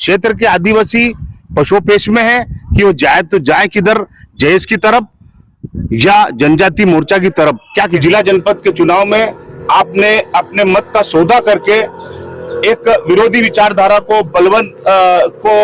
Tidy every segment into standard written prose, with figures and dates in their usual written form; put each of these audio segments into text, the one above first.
क्षेत्र के आदिवासी पशुपेश में है कि वो जाए तो जाए किधर, जयेश की तरफ या जनजाति मोर्चा की तरफ। क्या कि जिला जनपद के चुनाव में आपने अपने मत का सौदा करके एक विरोधी विचारधारा को बलवंत को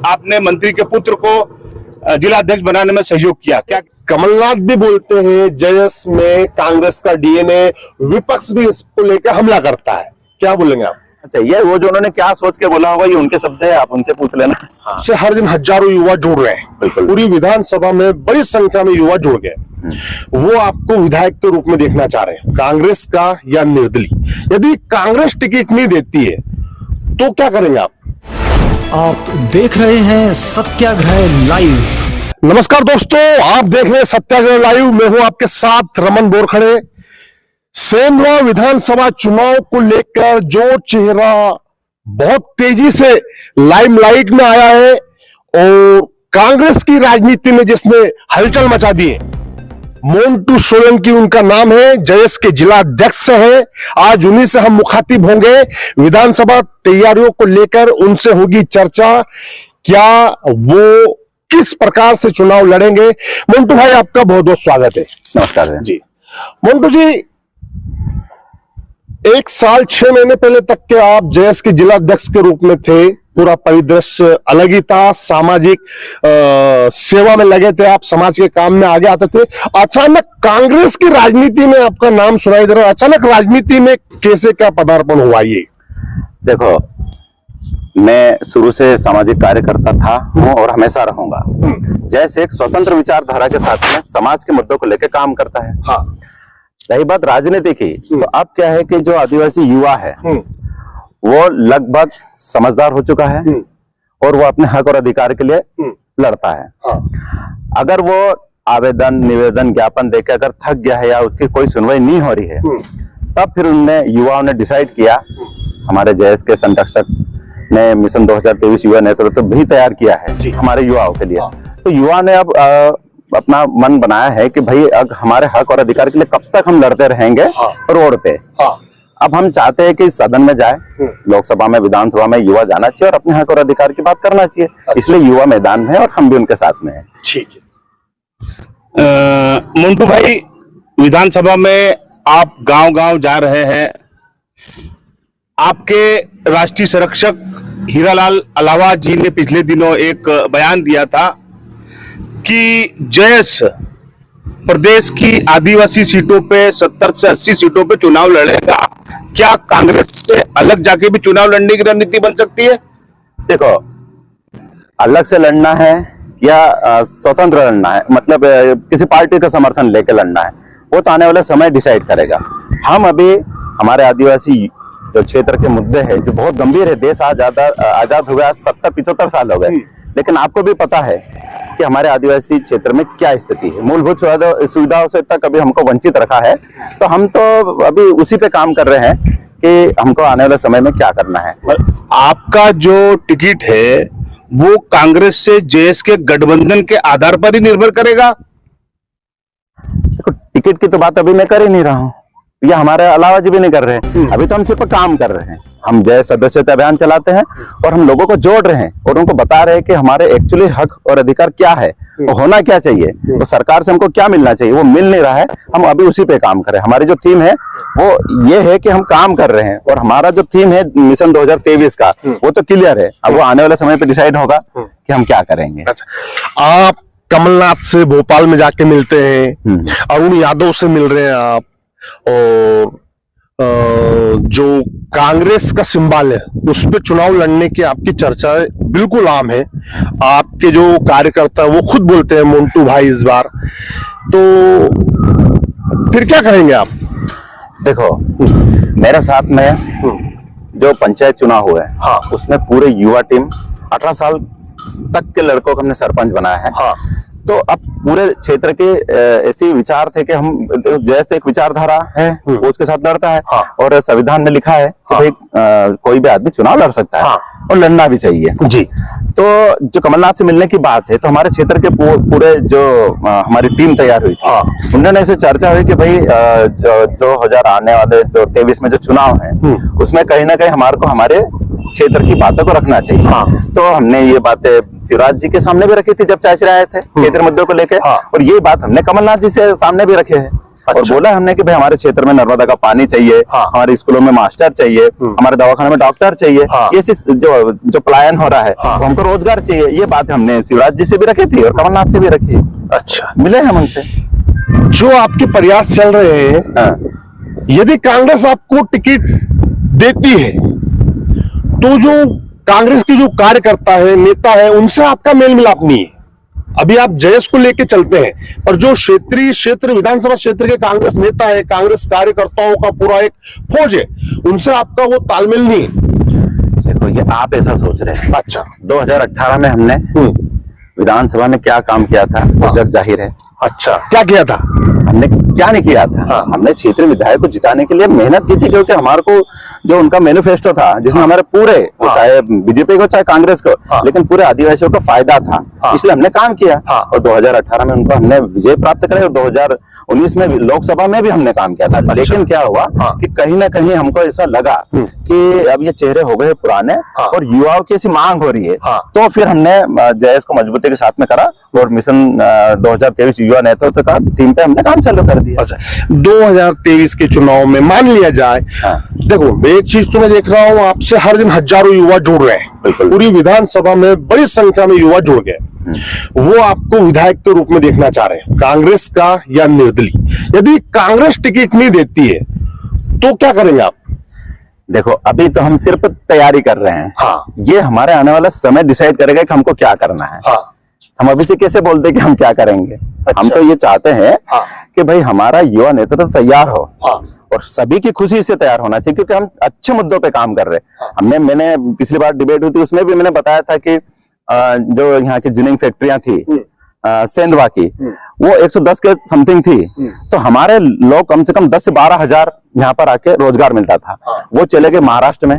आपने मंत्री के पुत्र को जिला अध्यक्ष बनाने में सहयोग किया। क्या कमलनाथ भी बोलते हैं जयस में कांग्रेस का डीएनए, विपक्ष भी इसको लेकर हमला करता है, क्या बोलेंगे आप? अच्छा, ये वो जो उन्होंने क्या सोच के बोला होगा ये उनके शब्द है, आप उनसे पूछ लेना। हाँ। से हर दिन हजारों युवा जुड़ रहे हैं, बिल्कुल। पूरी विधानसभा में बड़ी संख्या में युवा जुड़ गए। वो आपको विधायक के रूप में देखना चाह रहे हैं, कांग्रेस का या निर्दलीय। यदि कांग्रेस टिकट नहीं देती है तो क्या करेंगे आप? आप देख रहे हैं सत्याग्रह लाइव। नमस्कार दोस्तों, आप देख रहे हैं सत्याग्रह लाइव। मैं हूं आपके साथ रमन बोरखड़े। सेंधवा विधानसभा चुनाव को लेकर जो चेहरा बहुत तेजी से लाइमलाइट में आया है और कांग्रेस की राजनीति में जिसने हलचल मचा दी है, मोंटू सोलंकी उनका नाम है, जयस के जिला अध्यक्ष है। आज उन्हीं से हम मुखातिब होंगे। विधानसभा तैयारियों को लेकर उनसे होगी चर्चा, क्या वो किस प्रकार से चुनाव लड़ेंगे। मोंटू भाई, आपका बहुत बहुत स्वागत है। नमस्कार जी। मोंटू जी, 1 साल 6 महीने पहले तक के आप जयस के जिला अध्यक्ष के रूप में थे। पूरा परिदृश्य अलग ही था, सामाजिक सेवा में लगे थे आप, समाज के काम में आगे आते थे। अचानक कांग्रेस की राजनीति में आपका नाम सुनाई दे रहा है। अचानक राजनीति में कैसे क्या पदार्पण हुआ ये? देखो, मैं शुरू से सामाजिक कार्यकर्ता था, हूं और हमेशा रहूंगा। जैसे एक स्वतंत्र विचारधारा के साथ में समाज के मुद्दों को लेकर काम करता है। हाँ। रही बात राजनीति की, तो अब क्या है कि जो आदिवासी युवा है वो लगभग समझदार हो चुका है और वो अपने हक और अधिकार के लिए लड़ता है। हाँ। अगर वो आवेदन निवेदन ज्ञापन देकर अगर थक गया है या उसकी कोई सुनवाई नहीं हो रही है, तब फिर उनने युवाओं ने डिसाइड किया, हमारे जयस के संरक्षक ने मिशन 2023 युवा नेतृत्व भी तैयार किया है हमारे युवाओं के लिए। तो युवा ने अब अपना मन बनाया है कि भाई अब हमारे हक और अधिकार के लिए कब तक हम लड़ते रहेंगे रोड पे। अब हम चाहते हैं कि सदन में जाए, लोकसभा में, विधानसभा में युवा जाना चाहिए और अपने हक और अधिकार की बात करना चाहिए। इसलिए युवा मैदान में है और हम भी उनके साथ में हैं। ठीक है। मोंटू भाई, विधानसभा में आप गांव-गांव जा रहे हैं। आपके राष्ट्रीय संरक्षक हीरालाल अलावा जी ने पिछले दिनों एक बयान दिया था कि जयस प्रदेश की आदिवासी सीटों पे 70 से 80 सीटों पे चुनाव लड़ेगा। क्या कांग्रेस से अलग जाके भी चुनाव लड़ने की रणनीति बन सकती है? देखो, अलग से लड़ना है या स्वतंत्र लड़ना है, मतलब किसी पार्टी का समर्थन लेकर लड़ना है, वो तो आने वाला समय डिसाइड करेगा। हम अभी हमारे आदिवासी जो क्षेत्र के मुद्दे हैं जो बहुत गंभीर है, देश आजाद हुआ 70-75 साल हो गए, लेकिन आपको भी पता है कि हमारे आदिवासी क्षेत्र में क्या स्थिति है। मूलभूत सुविधाओं से तक अभी हमको वंचित रखा है। तो हम तो अभी उसी पे काम कर रहे हैं कि हमको आने वाले समय में क्या करना है। आपका जो टिकट है वो कांग्रेस से जयस के गठबंधन के आधार पर ही निर्भर करेगा? देखो, टिकट की तो बात अभी मैं कर ही नहीं रहा हूँ, या हमारे अलावा जी भी नहीं कर रहे हैं। अभी तो हम सिर्फ काम कर रहे हैं। हम जय सदस्यता अभियान चलाते हैं और हम लोगों को जोड़ रहे हैं और उनको बता रहे हैं कि हमारे एक्चुअली हक और अधिकार क्या है, वो होना क्या चाहिए, तो सरकार से हमको क्या मिलना चाहिए, वो मिल नहीं रहा है। हम अभी उसी पे काम करें। हमारी जो थीम है वो ये है कि हम काम कर रहे हैं और हमारा जो थीम है मिशन 2023 का, वो तो क्लियर है। अब वो आने वाले समय पे डिसाइड होगा कि हम क्या करेंगे। अच्छा, आप कमलनाथ से भोपाल में जाके मिलते हैं, अरुण यादव से मिल रहे हैं आप, और जो कांग्रेस का सिंबल है उस पे चुनाव लड़ने की आपकी चर्चा बिल्कुल आम है। आपके जो कार्यकर्ता वो खुद बोलते हैं मोंटू भाई इस बार, तो फिर क्या कहेंगे आप? देखो, मेरे साथ में जो पंचायत चुनाव हुए, हाँ, उसमें पूरे युवा टीम 18 साल तक के लड़कों को हमने सरपंच बनाया है। हाँ। तो अब पूरे क्षेत्र के ऐसे विचार थे कि हम जैसे एक विचारधारा है वो उसके साथ लड़ता है। हाँ। और संविधान में लिखा है कि भाई कोई भी आदमी चुनाव लड़ सकता है। हाँ। और लड़ना भी चाहिए जी। तो जो कमलनाथ से मिलने की बात है, तो हमारे क्षेत्र के पूरे जो हमारी टीम तैयार हुई थी, उन्होंने ऐसे चर्चा हुई कि भाई जो 2000 आने वाले जो 23 में जो चुनाव है उसमें कहीं ना कहीं हमारे क्षेत्र की बातों को रखना चाहिए। हाँ। तो हमने ये बातें शिवराज जी के सामने भी रखी थी जब चाय आए थे क्षेत्र मुद्दों को लेकर। हाँ। और ये बात हमने कमलनाथ जी से सामने भी रखे हैं। और अच्छा। बोला हमने कि भाई हमारे क्षेत्र में नर्मदा का पानी चाहिए, हाँ। हमारे स्कूलों में मास्टर चाहिए, हमारे दवाखाने में डॉक्टर चाहिए, हाँ। ये जो पलायन हो रहा है, हाँ। तो हमको रोजगार चाहिए। ये बात हमने शिवराज जी से भी रखी थी और कमलनाथ से भी रखी। अच्छा, मिले हम उनसे। जो आपके प्रयास चल रहे हैं, हाँ। यदि कांग्रेस आपको टिकट देती है तो जो कांग्रेस की जो कार्यकर्ता है, नेता है, उनसे आपका मेल मिलाप नहीं है। अभी आप जयेश को लेके चलते हैं, पर जो क्षेत्र विधानसभा क्षेत्र के कांग्रेस नेता है, कांग्रेस कार्यकर्ताओं का पूरा एक फौज है, उनसे आपका वो तालमेल नहीं है। देखो ये आप ऐसा सोच रहे हैं। अच्छा। 2018 में हमने विधानसभा में क्या काम किया था वो जग जाहिर है। अच्छा, क्या किया था? हमने क्या नहीं किया था। हाँ। हमने क्षेत्रीय विधायक को जिताने के लिए मेहनत की थी, क्योंकि हमारे को जो उनका मैनिफेस्टो था जिसमें हमारे पूरे वो हाँ। चाहे बीजेपी को चाहे कांग्रेस को, हाँ। लेकिन पूरे आदिवासियों का फायदा था। हाँ। इसलिए हमने काम किया। हाँ। और 2018 में उनको हमने विजय प्राप्त करे और 2019 में लोकसभा में भी हमने काम किया था। लेकिन क्या हुआ हाँ। कि कहीं ना कहीं हमको ऐसा लगा कि अब ये चेहरे हो गए पुराने हाँ। और युवाओं की ऐसी मांग हो रही है। हाँ। तो फिर हमने जयेश को मजबूती के साथ में करा और मिशन 2023 युवा नेतृत्व का थीम पे हमने काम चालू कर दिया। अच्छा, 2023 के चुनाव में मान लिया जाए, हाँ। देखो एक चीज तो मैं देख रहा हूँ, आपसे हर दिन हजारों युवा जुड़ रहे हैं। बिल्कुल। पूरी विधानसभा में बड़ी संख्या में युवा जुड़ गए। वो आपको विधायक के रूप में देखना चाह रहे हैं, कांग्रेस का या निर्दलीय। यदि कांग्रेस टिकट नहीं देती है तो क्या करेंगे आप? देखो अभी तो हम सिर्फ तैयारी कर रहे हैं। हाँ। ये हमारे आने वाला समय डिसाइड करेगा कि हमको क्या करना है। हाँ। हम अभी से कैसे बोलते हैं कि हम क्या करेंगे। अच्छा। हम तो ये चाहते हैं हाँ। कि भाई हमारा युवा नेतृत्व तैयार हो। हाँ। और सभी की खुशी से तैयार होना चाहिए, क्योंकि हम अच्छे मुद्दों पे काम कर रहे हैं। मैंने पिछली बार डिबेट हुई थी, उसमें भी मैंने बताया था कि जो यहाँ की जिनिंग फैक्ट्रियां थी सेंधवा की, वो 110 के समथिंग थी। तो हमारे लोग कम से कम 10 से 12 हजार यहाँ पर आके रोजगार मिलता था। वो चले गए महाराष्ट्र में,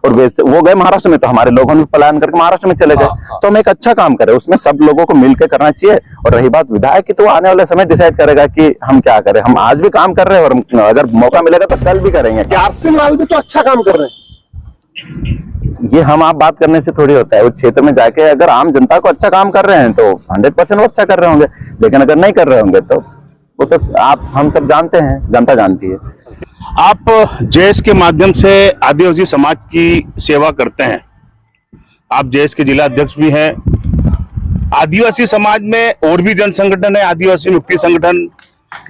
और वैसे वो गए महाराष्ट्र में तो हमारे लोगों ने पलायन करके महाराष्ट्र में चले गए। तो हम एक अच्छा काम करें, उसमें सब लोगों को मिलकर करना चाहिए। और रही बात विधायक की, तो आने वाले समय डिसाइड करेगा कि हम क्या करें। हम आज भी काम कर रहे हैं और अगर मौका मिलेगा तो कल भी करेंगे। आरसी लाल भी तो अच्छा काम कर रहे हैं। ये हम आप बात करने से थोड़ी होता है। उस क्षेत्र में जाके अगर आम जनता को अच्छा काम कर रहे हैं तो 100% वो अच्छा कर रहे होंगे, लेकिन अगर नहीं कर रहे होंगे तो वो तो आप हम सब जानते हैं, जनता जानती है। आप जयेश के माध्यम से आदिवासी समाज की सेवा करते हैं, आप जयेश के जिला अध्यक्ष भी हैं। आदिवासी समाज में और भी जन संगठन है, आदिवासी मुक्ति संगठन,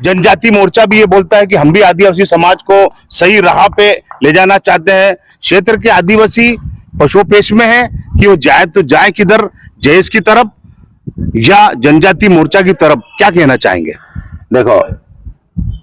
जनजाति मोर्चा भी ये बोलता है कि हम भी आदिवासी समाज को सही राह पे ले जाना चाहते हैं। क्षेत्र के आदिवासी पशुपेश में है कि वो जाए तो जाए किधर, जयेश की तरफ या जनजाति मोर्चा की तरफ, क्या कहना चाहेंगे? देखो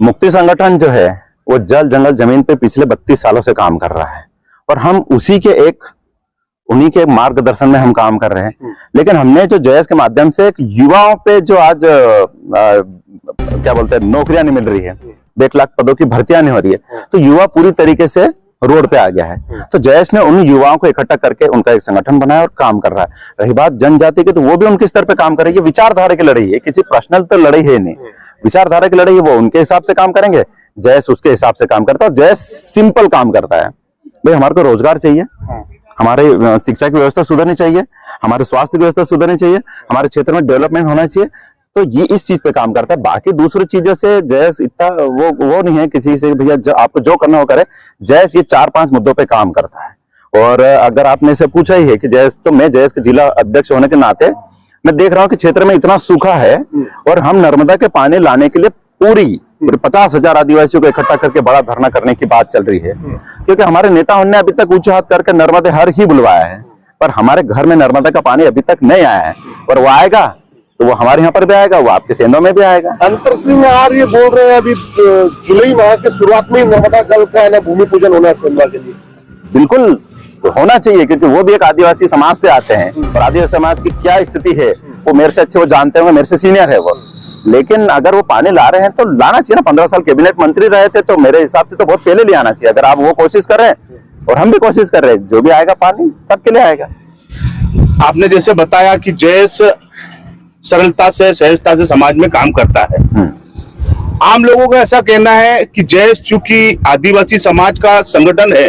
मुक्ति संगठन जो है वो जल जंगल जमीन पे पिछले 32 सालों से काम कर रहा है, और हम उन्हीं के मार्गदर्शन में हम काम कर रहे हैं। लेकिन हमने जो जयेश के माध्यम से एक युवाओं पे जो आज क्या बोलते हैं नौकरियां नहीं मिल रही है, 1 लाख पदों की भर्तियां नहीं हो रही है, तो युवा पूरी तरीके से रोड पे आ गया है। तो जयेश ने उन युवाओं को इकट्ठा करके उनका एक संगठन बनाया और काम कर रहा है। रही बात जनजाति की, तो वो भी उनके स्तर पे काम कर रही है। विचारधारा की लड़ाई है, किसी पर्सनल तो लड़ाई है नहीं, विचारधारा की लड़ाई है। वो उनके हिसाब से काम करेंगे, जयेश उसके हिसाब से काम करता है। और जयेश सिंपल काम करता है, भाई हमारे को रोजगार चाहिए, हमारे शिक्षा की व्यवस्था सुधरनी चाहिए, हमारे स्वास्थ्य की व्यवस्था सुधरनी चाहिए, हमारे क्षेत्र में डेवलपमेंट होना चाहिए। तो ये इस चीज पे काम करता है। बाकी दूसरी चीजों से जयेश इतना वो नहीं है किसी से, भैया आपको जो करना हो करे। जयेश ये 4-5 मुद्दों पे काम करता है। और अगर आपने से पूछा ही है कि जयेश, तो मैं जयेश के जिला अध्यक्ष होने के नाते मैं देख रहा हूँ कि क्षेत्र में इतना सूखा है, और हम नर्मदा के पानी लाने के लिए पूरी 50,000 आदिवासियों को इकट्ठा करके बड़ा धरना करने की बात चल रही है। क्योंकि हमारे नेताओं ने अभी तक ऊंचा हाथ करके नर्मदा हर ही बुलवाया है, पर हमारे घर में नर्मदा का पानी अभी तक नहीं आया है। और वो आएगा तो वो हमारे यहाँ पर भी आएगा, वो आपके सेंधों में भी आएगा। अंतर सिंह आर्य बोल रहे हैं अभी जुलाई माह के शुरुआत में नर्मदा जल का है ना भूमि पूजन होना है सेंधवा के लिए। बिल्कुल होना चाहिए, क्योंकि वो भी एक आदिवासी समाज से आते हैं, और आदिवासी समाज की क्या स्थिति है वो मेरे से अच्छे वो जानते होंगे, मेरे से सीनियर है वो। लेकिन अगर वो पानी ला रहे हैं तो लाना चाहिए ना। 15 साल कैबिनेट मंत्री रहे थे, तो मेरे हिसाब से तो बहुत पहले ले आना चाहिए। अगर आप वो कोशिश कर रहे हैं और हम भी कोशिश कर रहे हैं, जो भी आएगा पानी सबके लिए आएगा। आपने जैसे बताया कि जयेश सरलता से, सहजता से समाज में काम करता है। आम लोगों का ऐसा कहना है कि जयेश चूंकि आदिवासी समाज का संगठन है,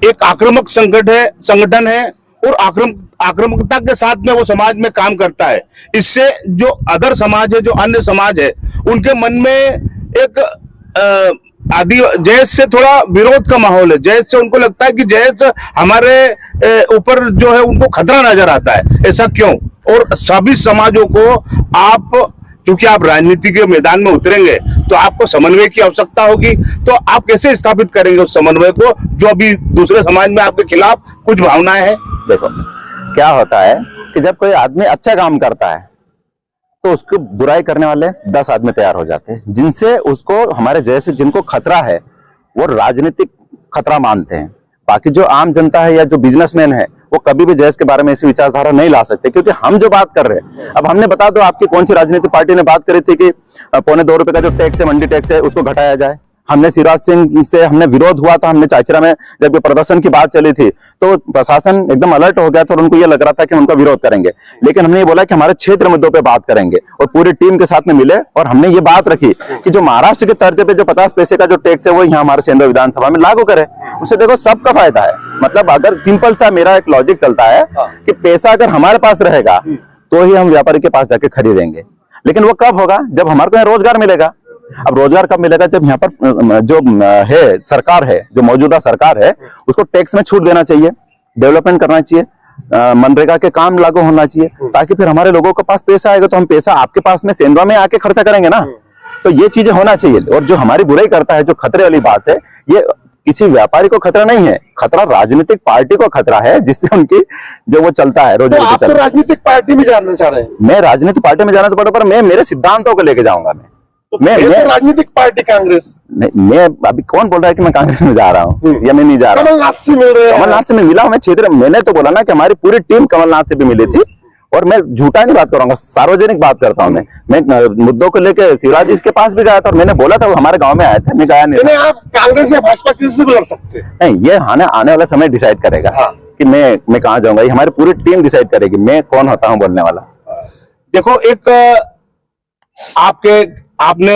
एक आक्रामक संगठन है और आक्रामकता के साथ में वो समाज में काम करता है। इससे जो अदर समाज है, जो अन्य समाज है, उनके मन में एक जयेश से थोड़ा विरोध का माहौल है। जयेश से उनको लगता है कि जयेश हमारे ऊपर जो है उनको खतरा नजर आता है। ऐसा क्यों? और सभी समाजों को आप, क्योंकि आप राजनीति के मैदान में उतरेंगे तो आपको समन्वय की आवश्यकता होगी, तो आप कैसे स्थापित करेंगे उस समन्वय को जो अभी दूसरे समाज में आपके खिलाफ कुछ भावनाएं हैं? देखो क्या होता है कि जब कोई आदमी अच्छा काम करता है तो उसको बुराई करने वाले 10 आदमी तैयार हो जाते हैं, जिनसे उसको, हमारे जैसे जिनको खतरा है वो राजनीतिक खतरा मानते हैं। बाकी जो आम जनता है या जो बिजनेसमैन है वो कभी भी जयेश के बारे में ऐसी विचारधारा नहीं ला सकते, क्योंकि हम जो बात कर रहे हैं, अब हमने बता दो आपकी कौन सी राजनीतिक पार्टी ने बात करी थी कि ₹2.25 का जो टैक्स है, मंडी टैक्स है, उसको घटाया जाए। हमने शिवराज सिंह से हमने विरोध हुआ था, हमने चाचरा में जब प्रदर्शन की बात चली थी तो प्रशासन एकदम अलर्ट हो गया था और उनको ये लग रहा था कि उनका विरोध करेंगे, लेकिन हमने ये बोला कि हमारे क्षेत्र मुद्दों पे बात करेंगे और पूरी टीम के साथ में मिले और हमने ये बात रखी कि जो महाराष्ट्र के तर्ज पे जो 50 पैसे का जो टैक्स है वो यहाँ हमारे सेंद्रा विधानसभा में लागू करे। उससे देखो सबका फायदा है। मतलब अगर सिंपल सा मेरा एक लॉजिक चलता है कि पैसा अगर हमारे पास रहेगा तो ही हम व्यापारी के पास जाके खरीदेंगे, लेकिन वो कब होगा? जब हमारे को यहाँ रोजगार मिलेगा। अब रोजगार कब मिलेगा? जब यहाँ पर जो है सरकार है, जो मौजूदा सरकार है, उसको टैक्स में छूट देना चाहिए, डेवलपमेंट करना चाहिए, मनरेगा के काम लागू होना चाहिए, ताकि फिर हमारे लोगों के पास पैसा आएगा तो हम पैसा आपके पास में सेंधवा में आके खर्चा करेंगे ना। तो ये चीजें होना चाहिए। और जो हमारी बुराई करता है, जो खतरे वाली बात है, ये किसी व्यापारी को खतरा नहीं है, खतरा राजनीतिक पार्टी को खतरा है, जिससे उनकी जो वो चलता है रोजगार। तो आप तो राजनीतिक पार्टी में जाना चाह रहे हैं? मैं राजनीतिक पार्टी में जाना तो पड़े, पर मैं मेरे सिद्धांतों को लेके जाऊंगा। मैं राजनीतिक पार्टी कांग्रेस मैं अभी कौन बोल रहा है कि मैं कांग्रेस में जा रहा हूँ या मैं नहीं जा रहा हूँ? कमलनाथ से मिल रहे हैं। कमलनाथ से मैं मिला हूँ, मैं क्षेत्र, मैंने तो बोला ना कि हमारी पूरी टीम कमलनाथ से भी मिली थी, और मैं झूठा नहीं बात करूंगा, सार्वजनिक बात करता हूँ। मैं मुद्दों को लेकर शिवराज जी के पास भी गया था और मैंने बोला था, वो हमारे गाँव में आया था, मैं गया नहीं। आप कांग्रेस या भाजपा किसी से भी लड़ सकते हैं? नहीं, ये आने वाला समय डिसाइड करेगा कि मैं कहाँ जाऊंगा। ये हमारी पूरी टीम डिसाइड करेगी मैं कौन होता हूँ बोलने वाला। देखो, एक आपने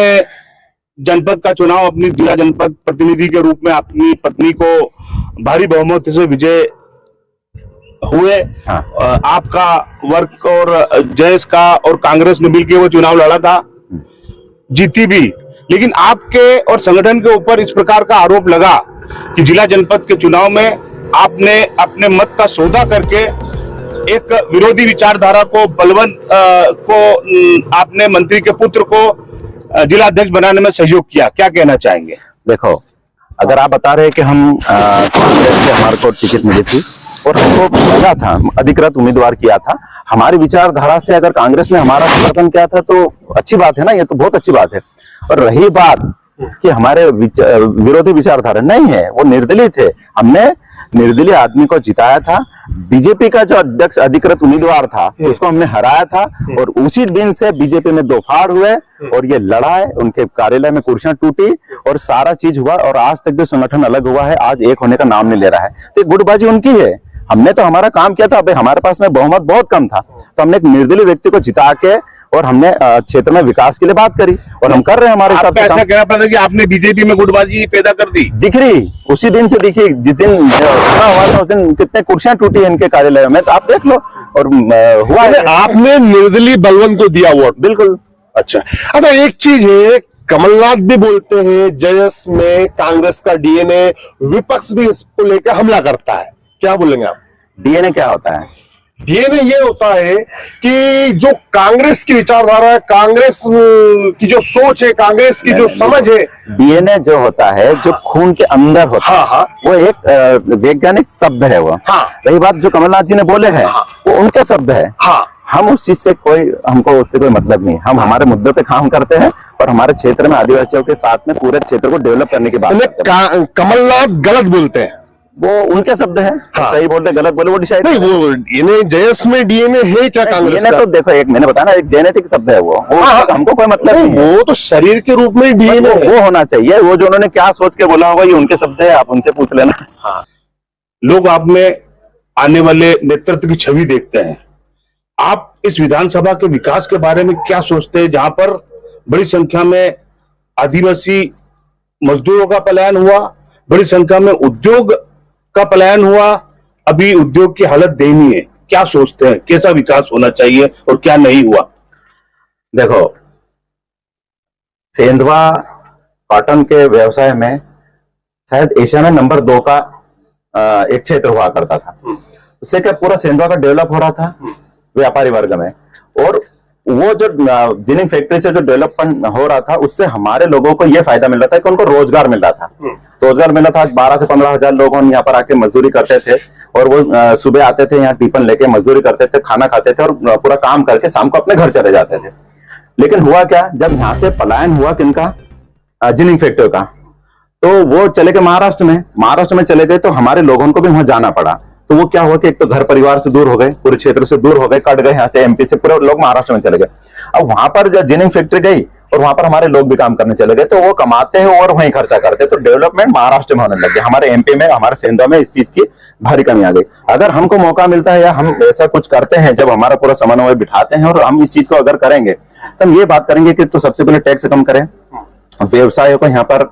जनपद का चुनाव अपनी जिला जनपद प्रतिनिधि के रूप में अपनी पत्नी को भारी बहुमत से विजय हुए। आपका वर्क और जयेश का और कांग्रेस ने मिलकर वो चुनाव लड़ा था, जीती भी। लेकिन आपके और संगठन के ऊपर इस प्रकार का आरोप लगा कि जिला जनपद के चुनाव में आपने अपने मत का सौदा करके एक विरोधी विचारधारा को बलवंत को आपने मंत्री के पुत्र को जिला अध्यक्ष बनाने में सहयोग किया। क्या कहना चाहेंगे? देखो, अगर आप बता रहे हैं कि हम कांग्रेस से हमारे को टिकट मिली थी और हमको लगा था, अधिकृत उम्मीदवार किया था, हमारी विचारधारा से अगर कांग्रेस ने हमारा समर्थन किया था तो अच्छी बात है ना, ये तो बहुत अच्छी बात है। और रही बात कि हमारे विरोधी विचारधारा नहीं है, वो निर्दलीय थे, हमने निर्दलीय आदमी को जिताया था। बीजेपी का जो अध्यक्ष अधिकृत उम्मीदवार था उसको हमने हराया था, और उसी दिन से बीजेपी में दो फाड़ हुए और ये लड़ाई, उनके कार्यालय में कुर्सियां टूटी और सारा चीज हुआ, और आज तक भी संगठन अलग हुआ है, आज एक होने का नाम नहीं ले रहा है। तो गुटबाजी उनकी है। हमने तो हमारा काम किया था, अभी हमारे पास में बहुमत बहुत कम था, तो हमने एक निर्दलीय व्यक्ति को जिता के और हमने क्षेत्र में विकास के लिए बात करी, और हम कर रहे हैं हमारे हिसाब से। ऐसा कहना पड़ता है कि आपने बीजेपी में गुटबाजी पैदा कर दी? दिख रही उसी दिन से दिखी, जिस दिन हुआ था उस दिन कितने कुर्सियां टूटी इनके कार्यालय में, तो आप देख लो। और हुआ है, आपने निर्दलीय बलवंत को दिया वोट? बिल्कुल। अच्छा, एक चीज है, कमलनाथ भी बोलते हैं जयेश में कांग्रेस का डीएनए, विपक्ष भी इसको लेकर हमला करता है, क्या बोलेंगे आप? डीएनए क्या होता है? डीएनए ये होता है कि जो कांग्रेस की विचारधारा है, कांग्रेस की जो सोच है, कांग्रेस की जो समझ है, डीएनए जो होता है, जो खून के अंदर होता है, वो एक वैज्ञानिक शब्द है वो। रही बात जो कमलनाथ जी ने बोले हैं, वो उनके शब्द है। हम उस चीज से हमको उससे कोई मतलब नहीं। हम हमारे मुद्दों पे काम करते हैं और हमारे क्षेत्र में आदिवासियों के साथ में पूरे क्षेत्र को डेवलप करने की बात करते हैं। कमलनाथ गलत बोलते हैं, वो उनके शब्द हैं। सही बोलते गलत बोले वो डिसाइड नहीं। वो डीएनए, जयेश में डीएनए है क्या कांग्रेस का? तो देखो, एक मैंने बताया ना, एक जेनेटिक शब्द है वो हमको कोई मतलब नहीं है। वो तो शरीर के रूप में डीएनए वो होना चाहिए। वो जो उन्होंने क्या सोच के बोला होगा ये उनके शब्द है, आप उनसे पूछ लेना। लोग आप में आने वाले नेतृत्व की छवि देखते हैं। आप इस विधानसभा के विकास के बारे में क्या सोचते हैं, जहां पर बड़ी संख्या में आदिवासी मजदूरों का पलायन हुआ, बड़ी संख्या में उद्योग का पलायन हुआ, अभी उद्योग की हालत दयनीय है। क्या सोचते हैं, कैसा विकास होना चाहिए और क्या नहीं हुआ? देखो, सेंधवा कॉटन के व्यवसाय में शायद एशिया में नंबर 2 का एक क्षेत्र हुआ करता था। उससे क्या पूरा सेंधवा का डेवलप हो रहा था व्यापारी वर्ग में, और वो जो जिनिंग फैक्ट्री से जो डेवलपमेंट हो रहा था उससे हमारे लोगों को ये फायदा मिल रहा था कि उनको रोजगार मिल रहा था। रोजगार मिल रहा था। 12 से 15 हजार लोग यहाँ पर आके मजदूरी करते थे, और वो सुबह आते थे, यहाँ टिफिन लेके मजदूरी करते थे, खाना खाते थे, और पूरा काम करके शाम को अपने घर चले जाते थे। लेकिन हुआ क्या, जब यहाँ से पलायन हुआ किनका, जिनिंग फैक्ट्री का, तो वो चले गए महाराष्ट्र में चले गए, तो हमारे लोगों को भी वहां जाना पड़ा। तो वो क्या हुआ कि एक तो घर परिवार से दूर हो गए, पूरे क्षेत्र से दूर हो गए, कट गए यहाँ से, एमपी से पूरे लोग महाराष्ट्र में चले गए। अब वहां पर जब जिनिंग फैक्ट्री गई और वहां पर हमारे लोग भी काम करने चले गए, तो वो कमाते हैं और वहीं खर्चा करते हैं, तो डेवलपमेंट महाराष्ट्र में होने लग गया। हमारे एमपी में, हमारे सेंधवा में इस चीज की भारी कमी आ गई। अगर हमको मौका मिलता है या हम ऐसा कुछ करते हैं, जब हमारा पूरा समन्वय बिठाते हैं और हम इस चीज को अगर करेंगे, तो हम ये बात करेंगे कि तो सबसे पहले टैक्स कम करें, व्यवसायों को यहाँ पर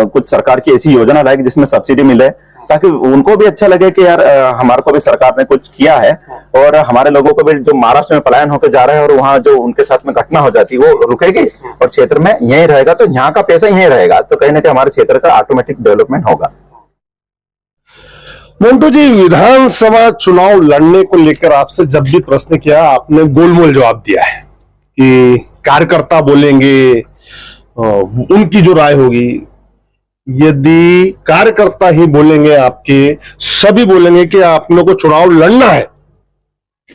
कुछ सरकार की ऐसी योजना लाए जिसमें सब्सिडी मिले, ताकि उनको भी अच्छा लगे कि यार हमारे को भी सरकार ने कुछ किया है, और हमारे लोगों को भी जो महाराष्ट्र में पलायन होकर जा रहा है और वहां जो उनके साथ में घटना हो जाती है वो रुकेगी, और क्षेत्र में यही रहेगा, तो यहाँ का पैसा यही रहेगा, तो कहीं ना कहीं हमारे क्षेत्र का ऑटोमेटिक डेवलपमेंट होगा। मोन्टू जी, विधानसभा चुनाव लड़ने को लेकर आपसे जब भी प्रश्न किया, आपने गोलमोल जवाब दिया है कि कार्यकर्ता बोलेंगे, उनकी जो राय होगी। यदि कार्यकर्ता ही बोलेंगे, आपके सभी बोलेंगे कि आप लोगों को चुनाव लड़ना है,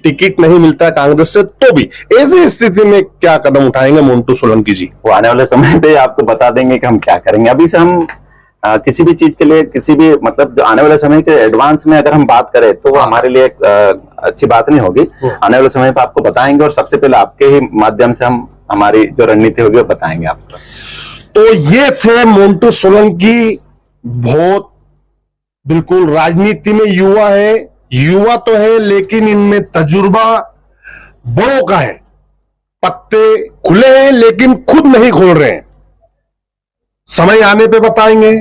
टिकट नहीं मिलता कांग्रेस से, तो भी ऐसी स्थिति में क्या कदम उठाएंगे मोन्टू सोलंकी जी? वो आने वाले समय पे आपको बता देंगे कि हम क्या करेंगे। अभी से हम किसी भी चीज के लिए, किसी भी मतलब जो आने वाले समय के एडवांस में अगर हम बात करें, तो वो हमारे लिए अच्छी बात नहीं होगी। आने वाले समय पे आपको बताएंगे, और सबसे पहले आपके ही माध्यम से हम हमारी जो रणनीति होगी वो बताएंगे आपको। तो ये थे मोन्टू सोलंकी, बहुत बिल्कुल राजनीति में युवा है, युवा तो है लेकिन इनमें तजुर्बा बड़ों का है। पत्ते खुले हैं लेकिन खुद नहीं खोल रहे हैं। समय आने पे बताएंगे।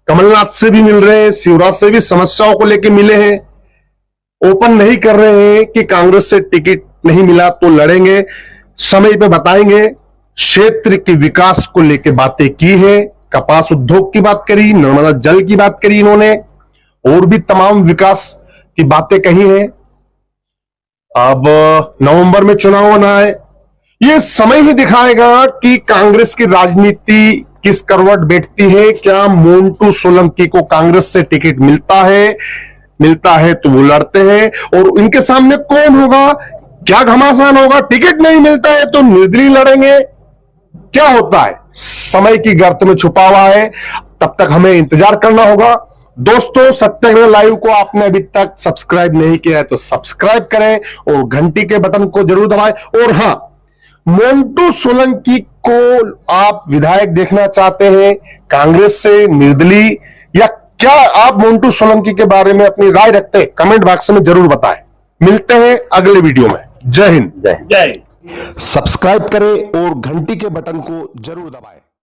कमलनाथ से भी मिल रहे हैं, शिवराज से भी समस्याओं को लेकर मिले हैं, ओपन नहीं कर रहे हैं कि कांग्रेस से टिकट नहीं मिला तो लड़ेंगे। समय पे बताएंगे। क्षेत्र के विकास को लेकर बातें की है, कपास उद्योग की बात करी, नर्मदा जल की बात करी इन्होंने, और भी तमाम विकास की बातें कही हैं। अब नवंबर में चुनाव होना है, ये समय ही दिखाएगा कि कांग्रेस की राजनीति किस करवट बैठती है। क्या मोन्टू सोलंकी को कांग्रेस से टिकट मिलता है तो वो लड़ते हैं, और इनके सामने कौन होगा, क्या घमासान होगा, टिकट नहीं मिलता है तो निर्दलीय लड़ेंगे, क्या होता है समय की गर्त में छुपा हुआ है। तब तक हमें इंतजार करना होगा। दोस्तों, सत्याग्रह लाइव को आपने अभी तक सब्सक्राइब नहीं किया है तो सब्सक्राइब करें और घंटी के बटन को जरूर दबाएं। और हां, मोन्टू सोलंकी को आप विधायक देखना चाहते हैं कांग्रेस से, निर्दलीय, या क्या आप मोन्टू सोलंकी के बारे में अपनी राय रखते हैं? कमेंट बॉक्स में जरूर बताएं। मिलते हैं अगले वीडियो में। जय हिंद। जय हिंद। सब्सक्राइब करें और घंटी के बटन को जरूर दबाएं।